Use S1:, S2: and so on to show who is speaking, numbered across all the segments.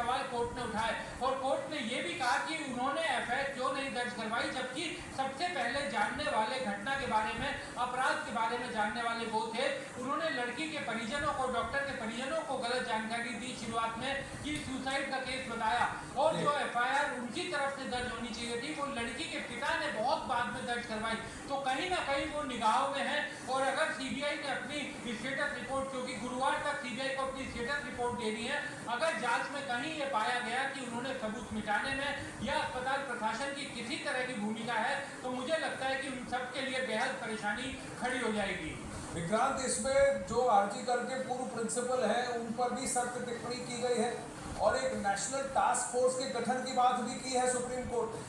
S1: सवाल कोर्ट ने उठाए और कोर्ट ने ये भी कहा कि उन्होंने एफआईआर क्यों नहीं दर्ज करवाई, जबकि सबसे पहले जानने वाले घटना के बारे में, अपराध के बारे में जानने वाले वो थे। उन्होंने लड़की के परिजनों को, डॉक्टर के परिजनों को गलत जानकारी दी शुरुआत में कि सुसाइड का केस बताया, और जो एफआईआर उनकी तरफ से दर्ज होनी चाहिए थी वो लड़की के पिता ने बहुत बाद में दर्ज करवाई। तो कहीं ना कहीं वो निगाहों में है। और अगर सीबीआई ने अपनी स्टेटस रिपोर्ट, क्योंकि गुरुवार तक सीबीआई को अपनी स्टेटस रिपोर्ट देनी है, अगर जांच में कहीं ये पाया गया कि उन्होंने सबूत मिटाने में या अस्पताल प्रशासन की किसी तरह की भूमिका है, तो मुझे लगता है कि उन सब के लिए बेहद परेशानी खड़ी हो जाएगी।
S2: विक्रांत, इसमें जो आरजी कर के पूर्व प्रिंसिपल है उन पर भी सख्त टिप्पणी की गई है और एक नेशनल टास्क फोर्स के गठन की बात भी की है सुप्रीम कोर्ट ने।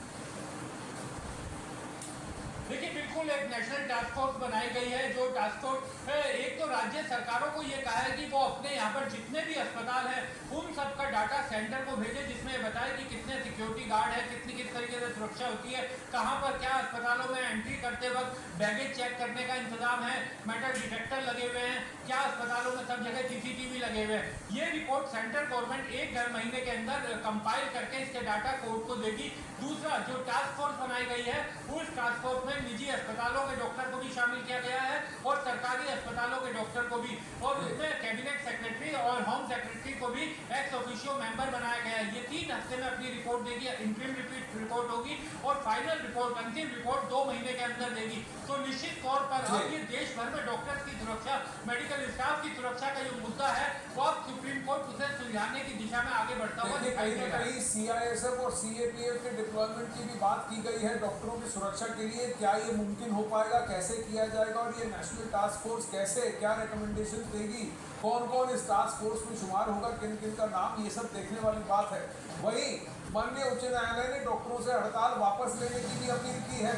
S1: देखिए, बिल्कुल एक नेशनल टास्क फोर्स बनाई गई है। जो टास्क फोर्स एक तो राज्य सरकारों को ये कहा है कि वो अपने यहाँ पर जितने भी अस्पताल हैं उन सब का डाटा सेंटर को भेजे, जिसमें बताए कि कितने सिक्योरिटी गार्ड है, कितनी किस तरीके से सुरक्षा होती है, कहाँ पर क्या अस्पतालों में एंट्री करते वक्त बैगेज चेक करने का इंतजाम है, मेटल डिटेक्टर लगे हुए हैं, क्या अस्पतालों में सब जगह सीसीटीवी लगे हुए हैं। ये रिपोर्ट सेंट्रल गवर्नमेंट 1 महीने के अंदर कंपाइल करके इसके डाटा कोर्ट को देगी। दूसरा, जो टास्क फोर्स बनाई गई है उस टास्क फोर्स में निजी अस्पतालों के डॉक्टर को भी शामिल किया गया है और सरकारी अस्पतालों के डॉक्टर को भी, और उसमें कैबिनेट सेक्रेटरी और होम सेक्रेटरी को भी एक्स ऑफिशियो मेंबर बनाया गया है। ये 3 हफ्ते में अपनी रिपोर्ट देगी, इंटरिम रिपोर्ट होगी और फाइनल रिपोर्ट, अंतिम रिपोर्ट 2 महीने के अंदर देगी। तो निश्चित तौर पर अब ये देश भर में डॉक्टर्स की सुरक्षा, मेडिकल स्टाफ की सुरक्षा का जो मुद्दा है वो अब सुप्रीम कोर्ट उसे सुलझाने की दिशा में आगे बढ़ता हुआ दिखाई दे रहा है।
S2: सीआईएसएफ और सीएपीएफ के डिप्लॉयमेंट की भी बात की गई है डॉक्टरों की सुरक्षा के लिए। क्या ये मुमकिन हो पाएगा, कैसे किया जाएगा और ये नेशनल टास्क फोर्स कैसे, क्या रिकमेंडेशन देगी, कौन कौन इस टास्क फोर्स में शुमार होगा, किन किन का नाम, ये सब देखने वाली बात है। वहीं माननीय उच्च न्यायालय ने डॉक्टरों से हड़ताल वापस लेने की भी अपील की है।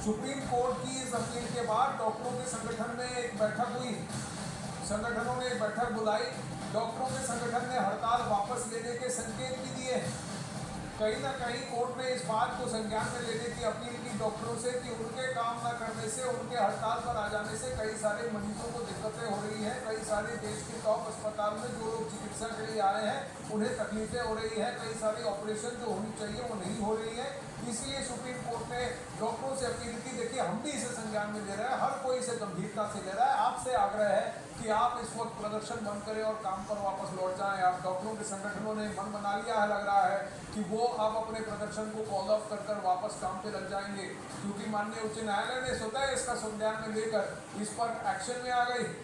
S2: सुप्रीम कोर्ट की इस अपील के बाद डॉक्टरों के संगठन में एक बैठक हुई, संगठनों ने एक बैठक बुलाई, डॉक्टरों के संगठन ने हड़ताल वापस लेने के संकेत भी दिए हैं। कहीं ना कहीं कोर्ट ने इस बात को संज्ञान में लेने की अपील की डॉक्टरों से कि उनके काम न करने से, उनके हड़ताल पर आ जाने से कई सारे मरीजों को दिक्कतें हो रही हैं। कई सारे देश के टॉप अस्पताल में जो लोग चिकित्सा के लिए आए हैं उन्हें तकलीफें हो रही है, कई सारी ऑपरेशन जो होनी चाहिए वो नहीं हो रही है। इसलिए सुप्रीम कोर्ट ने डॉक्टरों से अपील की। देखिए, हम भी इसे संज्ञान में ले रहे हैं, हर कोई इसे गंभीरता से ले रहा है। आपसे आग्रह है कि आप इस वक्त प्रदर्शन बंद करें और काम पर वापस लौट जाएं। आप डॉक्टरों के संगठनों ने मन बना लिया है, लग रहा है कि वो अब अपने प्रदर्शन को कॉल ऑफ कर वापस काम पे लग जाएंगे, क्योंकि माननीय उच्च न्यायालय ने स्वतः इसका संज्ञान में लेकर इस पर एक्शन में आ गई।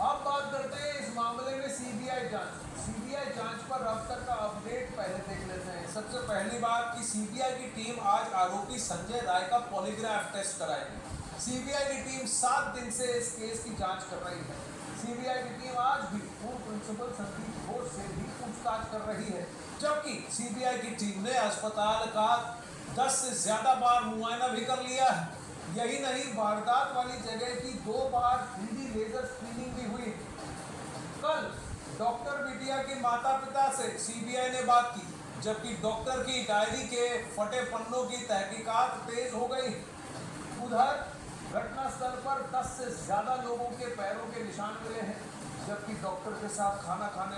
S2: अब बात करते हैं इस मामले में सीबीआई जांच पर अब तक का अपडेट पहले देख लेते हैं। सबसे पहली बात कि सीबीआई की टीम आज आरोपी संजय राय का पॉलीग्राफ टेस्ट कराएगी। सीबीआई की टीम 7 दिन से इस केस की जांच कर रही है। सीबीआई की टीम आज भी पूर्व प्रिंसिपल संदीप घोष से भी पूछताछ कर रही है, जबकि सीबीआई की टीम ने अस्पताल का 10 से ज्यादा बार मुआयना भी कर लिया है। यही नहीं, वारदात वाली जगह की 2 बार 3D लेजर स्क्रीनिंग भी हुई। कल डॉक्टर बिटिया के माता पिता से सीबीआई ने बात की, जबकि डॉक्टर की डायरी के फटे पन्नों की तहकीकात तेज हो गई। उधर घटनास्थल पर 10 से ज्यादा लोगों के पैरों के निशान मिले हैं, जबकि डॉक्टर के साथ खाना खाने